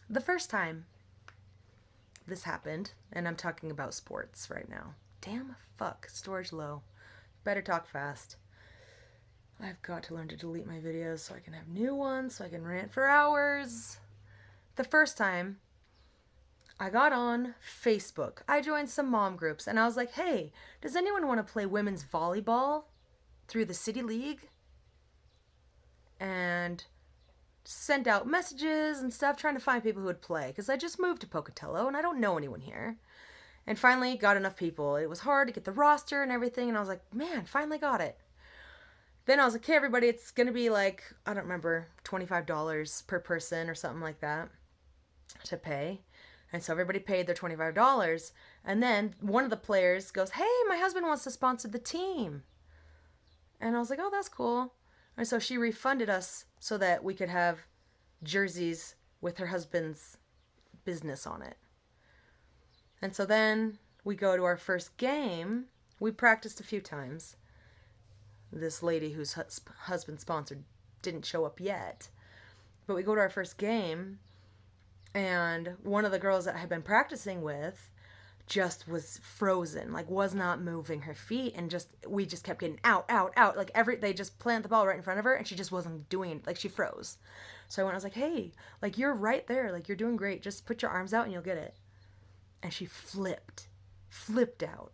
The first time this happened, and I'm talking about sports right now. Damn, fuck, storage low. Better talk fast. I've got to learn to delete my videos so I can have new ones, so I can rant for hours. The first time I got on Facebook, I joined some mom groups, and I was like, hey, does anyone want to play women's volleyball through the city league? And sent out messages and stuff trying to find people who would play, because I just moved to Pocatello and I don't know anyone here. And finally got enough people. It was hard to get the roster and everything, and I was like, man, finally got it. Then I was like, okay, everybody, it's going to be like, I don't remember, $25 per person or something like that to pay. And so everybody paid their $25. And then one of the players goes, hey, my husband wants to sponsor the team. And I was like, oh, that's cool. And so she refunded us so that we could have jerseys with her husband's business on it. And so then we go to our first game. We practiced a few times. This lady whose husband sponsored didn't show up yet. But we go to our first game, and one of the girls that I had been practicing with just was frozen, like was not moving her feet, and we just kept getting out, like they just planted the ball right in front of her, and she just wasn't doing it, like she froze. So I was like, hey, like you're right there, like you're doing great, just put your arms out and you'll get it. And she flipped out.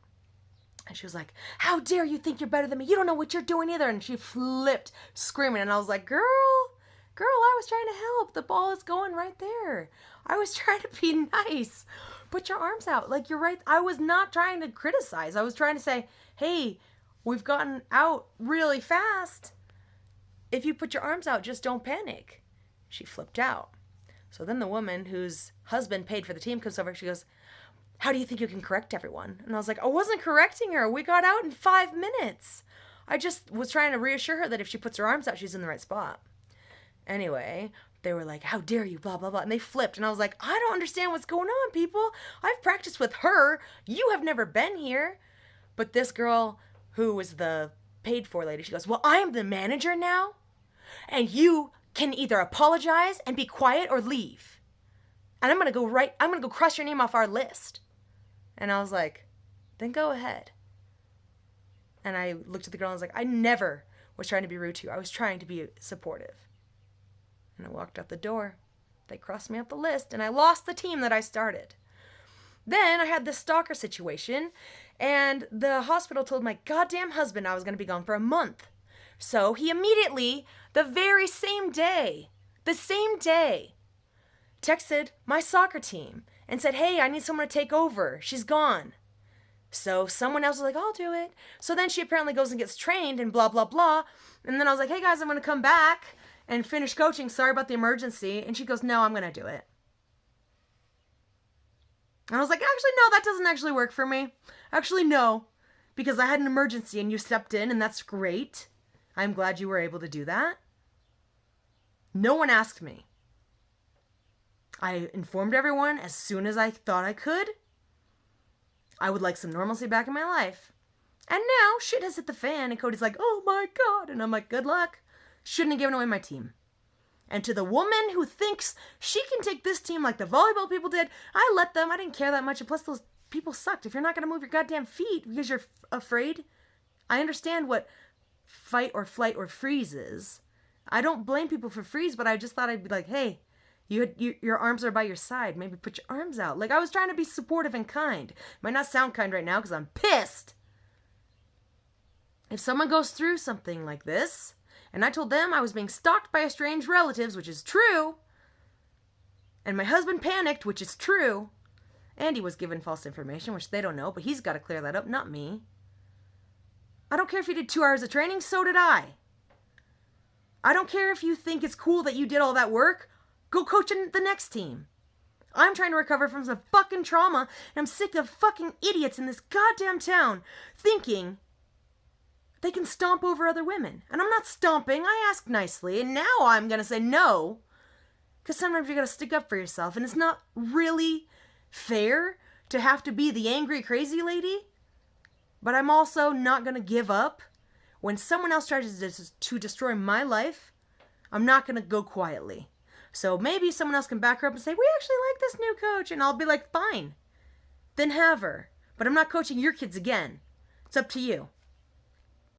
And she was like, how dare you think you're better than me? You don't know what you're doing either. And she flipped, screaming. And I was like, girl, I was trying to help. The ball is going right there. I was trying to be nice. Put your arms out. Like, you're right. I was not trying to criticize. I was trying to say, hey, we've gotten out really fast. If you put your arms out, just don't panic. She flipped out. So then the woman whose husband paid for the team comes over. She goes, how do you think you can correct everyone? And I was like, I wasn't correcting her. We got out in 5 minutes. I just was trying to reassure her that if she puts her arms out, she's in the right spot. Anyway, they were like, how dare you, blah, blah, blah. And they flipped. And I was like, I don't understand what's going on, people. I've practiced with her. You have never been here. But this girl who was the paid for lady, she goes, well, I am the manager now. And you can either apologize and be quiet or leave. And I'm going to go cross your name off our list. And I was like, then go ahead. And I looked at the girl and I was like, I never was trying to be rude to you. I was trying to be supportive. And I walked out the door. They crossed me off the list and I lost the team that I started. Then I had this stalker situation, and the hospital told my goddamn husband I was going to be gone for a month. So he immediately, the same day, texted my soccer team and said, hey, I need someone to take over. She's gone. So someone else was like, I'll do it. So then she apparently goes and gets trained and blah, blah, blah. And then I was like, hey guys, I'm going to come back and finish coaching. Sorry about the emergency. And she goes, no, I'm going to do it. And I was like, actually, no, that doesn't actually work for me. Actually, no, because I had an emergency and you stepped in, and that's great. I'm glad you were able to do that. No one asked me. I informed everyone as soon as I thought I could. I would like some normalcy back in my life. And now shit has hit the fan, and Cody's like, oh my God. And I'm like, good luck. Shouldn't have given away my team. And to the woman who thinks she can take this team like the volleyball people did, I let them. I didn't care that much. And plus, those people sucked. If you're not going to move your goddamn feet because you're afraid, I understand what fight or flight or freeze is. I don't blame people for freeze, but I just thought I'd be like, hey, your arms are by your side. Maybe put your arms out. Like, I was trying to be supportive and kind. Might not sound kind right now because I'm pissed. If someone goes through something like this, and I told them I was being stalked by estranged relatives, which is true, and my husband panicked, which is true, and he was given false information, which they don't know, but he's got to clear that up, not me. I don't care if you did 2 hours of training, so did I. I don't care if you think it's cool that you did all that work. Go coach in the next team. I'm trying to recover from some fucking trauma, and I'm sick of fucking idiots in this goddamn town thinking they can stomp over other women. And I'm not stomping. I asked nicely, and now I'm going to say no. Because sometimes you got to stick up for yourself, and it's not really fair to have to be the angry, crazy lady. But I'm also not going to give up. When someone else tries to destroy my life, I'm not going to go quietly. So maybe someone else can back her up and say, we actually like this new coach. And I'll be like, fine. Then have her. But I'm not coaching your kids again. It's up to you.